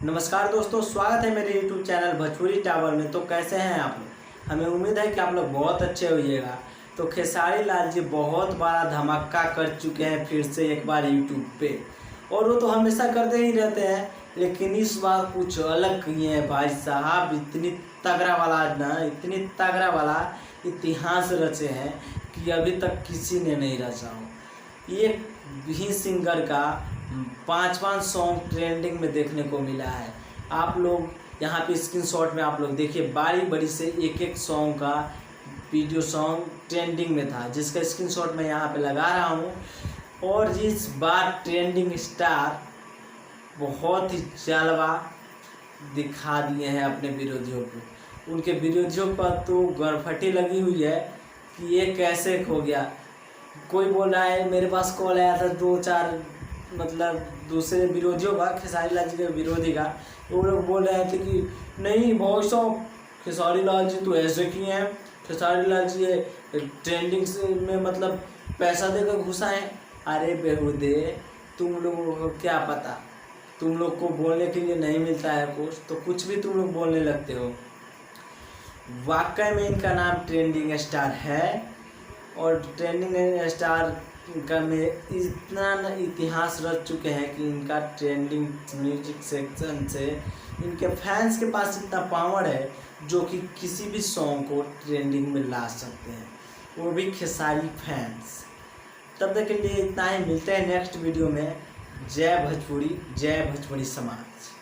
नमस्कार दोस्तों, स्वागत है मेरे YouTube चैनल भोजपुरी टावर में। तो कैसे हैं आप लोग? हमें उम्मीद है कि आप लोग बहुत अच्छे होइएगा। तो खेसारी लाल जी बहुत बड़ा धमाका कर चुके हैं फिर से एक बार YouTube पे, और वो तो हमेशा करते ही रहते हैं, लेकिन इस बार कुछ अलग किए हैं भाई साहब। इतनी तगड़ा वाला इतिहास रचे हैं कि अभी तक किसी ने नहीं रचा हो। एक भी सिंगर का 5-5 सॉन्ग ट्रेंडिंग में देखने को मिला है। आप लोग यहाँ पे स्क्रीनशॉट में आप लोग देखिए, बारी बड़ी से एक सॉन्ग का वीडियो सॉन्ग ट्रेंडिंग में था, जिसका स्क्रीनशॉट मैं यहाँ पे लगा रहा हूँ। और इस बार ट्रेंडिंग स्टार बहुत ही जलवा दिखा दिए हैं अपने विरोधियों को। उनके विरोधियों पर तो गरफटी लगी हुई है कि ये कैसे खो गया। कोई बोल रहा है, मेरे पास कॉल आया था 2-4 मतलब दूसरे विरोधियों का, खेसारी लाल जी के विरोधी का। वो लोग बोल रहे थे कि नहीं बहुत साहब, खेसारी लाल जी तो ऐसे किए हैं, खेसारी लाल जी ट्रेंडिंग में मतलब पैसा देकर घुसा है। अरे बेहुदे, तुम लोगों को क्या पता? तुम लोग को बोलने के लिए नहीं मिलता है कुछ, तो कुछ भी तुम लोग बोलने लगते हो। वाकई में इनका नाम ट्रेंडिंग स्टार है, और ट्रेंडिंग स्टार का में इतना इतिहास रच चुके हैं कि इनका ट्रेंडिंग म्यूजिक सेक्शन से इनके फैंस के पास इतना पावर है जो कि किसी भी सॉन्ग को ट्रेंडिंग में ला सकते हैं, वो भी खेसारी फैंस। तब तक के लिए इतना ही, मिलते हैं नेक्स्ट वीडियो में। जय भोजपुरी समाज।